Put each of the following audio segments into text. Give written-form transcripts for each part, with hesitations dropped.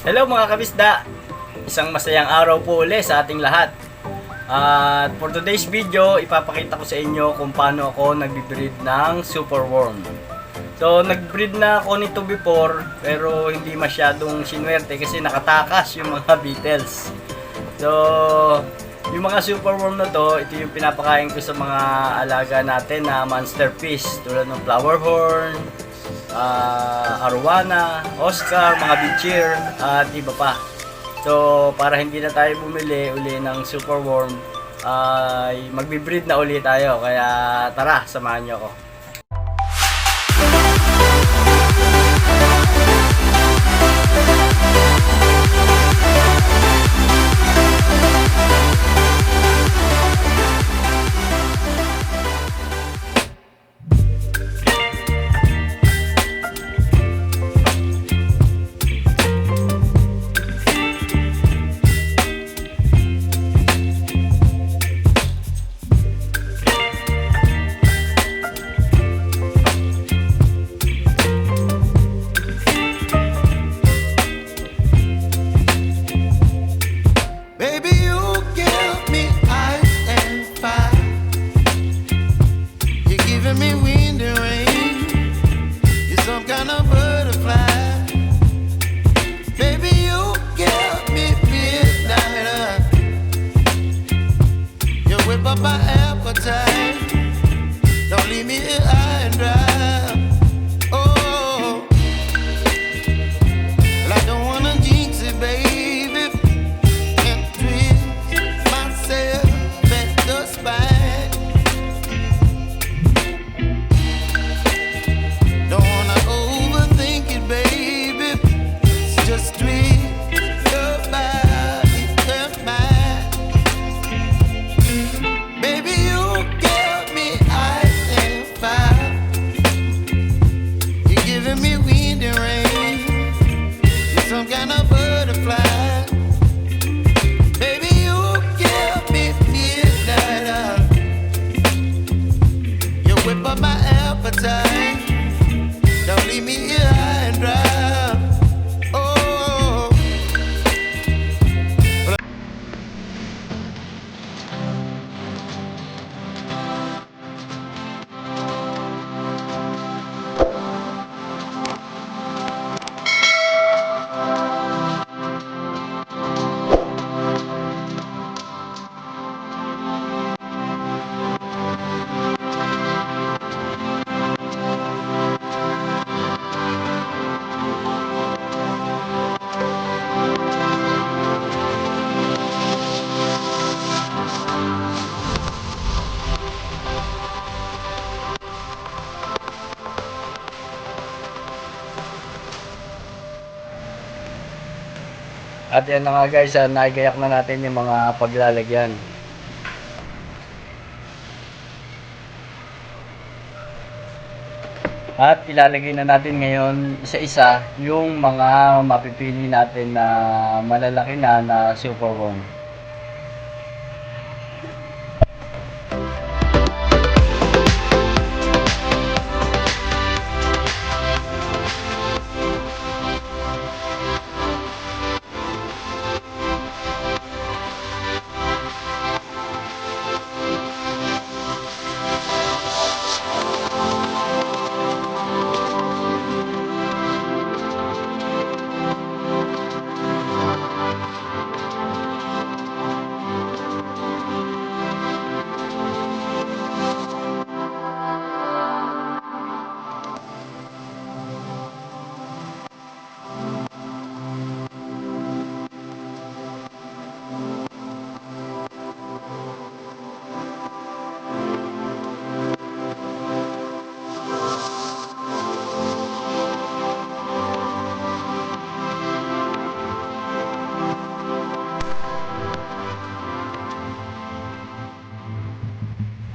Hello mga kabisda! Isang masayang araw po ulit sa ating lahat. At for today's video, ipapakita ko sa inyo kung paano ako nag-breed ng superworm. So, nag-breed na ako nito before, pero hindi masyadong sinwerte kasi nakatakas yung mga beetles. So, yung mga superworm na to, ito yung pinapakain ko sa mga alaga natin na monster fish tulad ng flower horn, arwana, Oscar, mga bichir, at iba pa. So, para hindi na tayo bumili uli ng superworm, ay magbe-breed na uli tayo. Kaya tara, samahan niyo ako. My appetite, don't leave me here high and dry. Oh, well, I don't wanna jinx it, baby, and twist myself at the spine. Don't wanna overthink it, baby, it's just twist your body and mine. Don't leave me here high and dry. Oh, At yan na nga guys, naigayak na natin yung mga paglalagyan. At ilalagay na natin ngayon isa-isa yung mga mapipili natin na malalaki na superworm.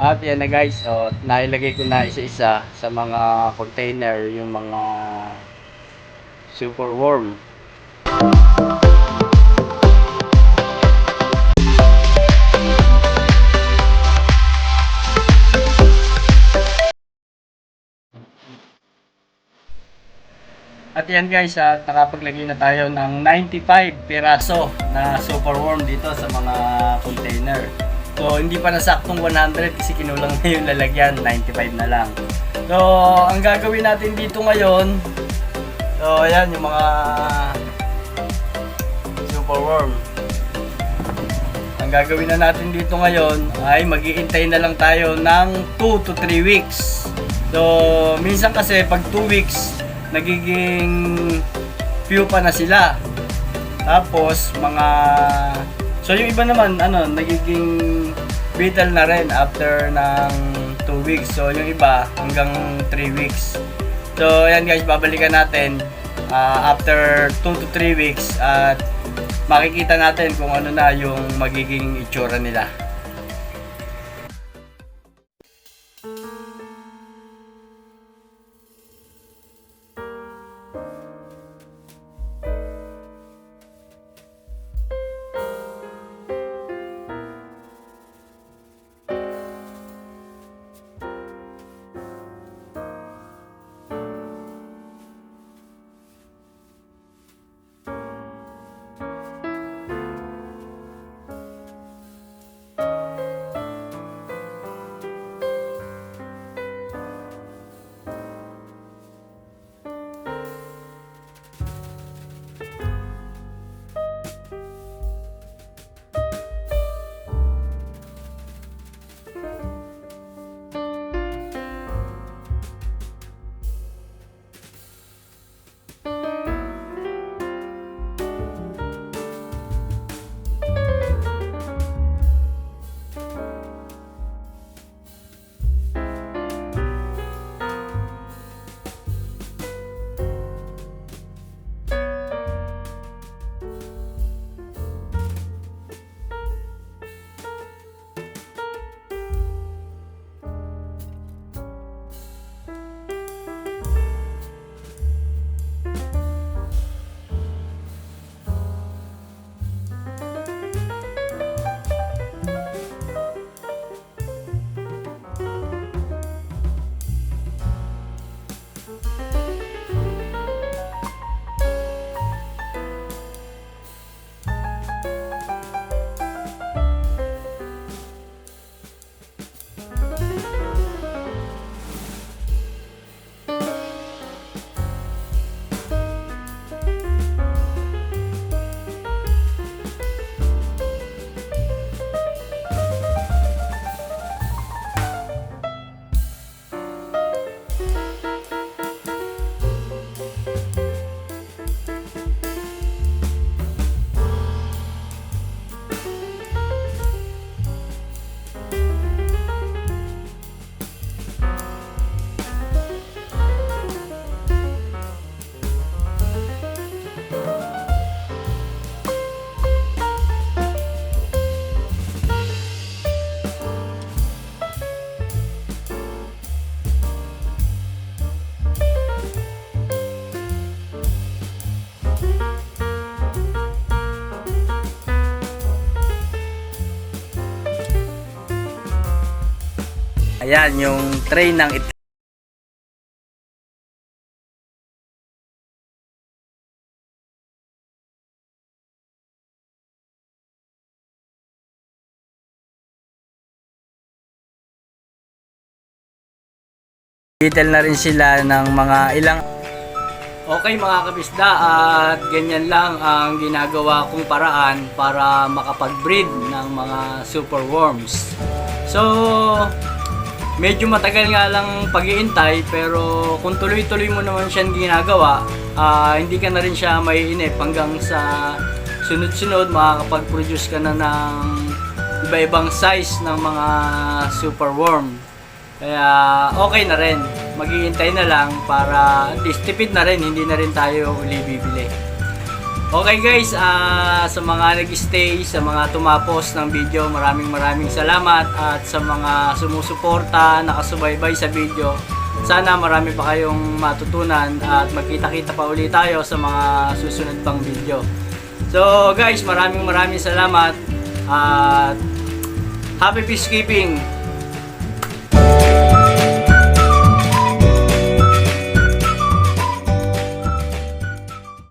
At yan na guys, nailagay ko na isa-isa sa mga container yung mga superworm. At yan guys, at nakapaglagay na tayo ng 95 piraso na superworm dito sa mga container. So hindi pa nasaktong 100 kasi kinulang na yung lalagyan, 95 na lang. So ang gagawin natin dito ngayon, so ayan yung mga superworm. Ang gagawin na natin dito ngayon ay mag-iintay na lang tayo ng 2 to 3 weeks. So minsan kasi pag 2 weeks nagiging few pa na sila. Tapos so yung iba naman nagiging beetle na rin after ng 2 weeks. So yung iba hanggang 3 weeks. So ayan guys, babalikan natin after 2 to 3 weeks at makikita natin kung ano na yung magiging itsura nila. Ayan yung tray ng beetle na rin sila ng mga ilang. Okay mga kabisda, at ganyan lang ang ginagawa kong paraan para makapag-breed ng mga superworms. So medyo matagal nga lang pag-iintay, pero kung tuloy-tuloy mo naman siyang ginagawa, hindi ka na rin siya maiinip hanggang sa sunod-sunod makakapag-produce ka na ng iba-ibang size ng mga superworm. Kaya okay na rin, mag-iintay na lang para at least tipid na rin, hindi na rin tayo uli bibili. Okay guys, sa mga nag-stay, sa mga tumapos ng video, maraming salamat, at sa mga sumusuporta, nakasubaybay sa video, sana marami pa kayong matutunan at magkita-kita pa ulit tayo sa mga susunod pang video. So guys, maraming salamat at happy peacekeeping!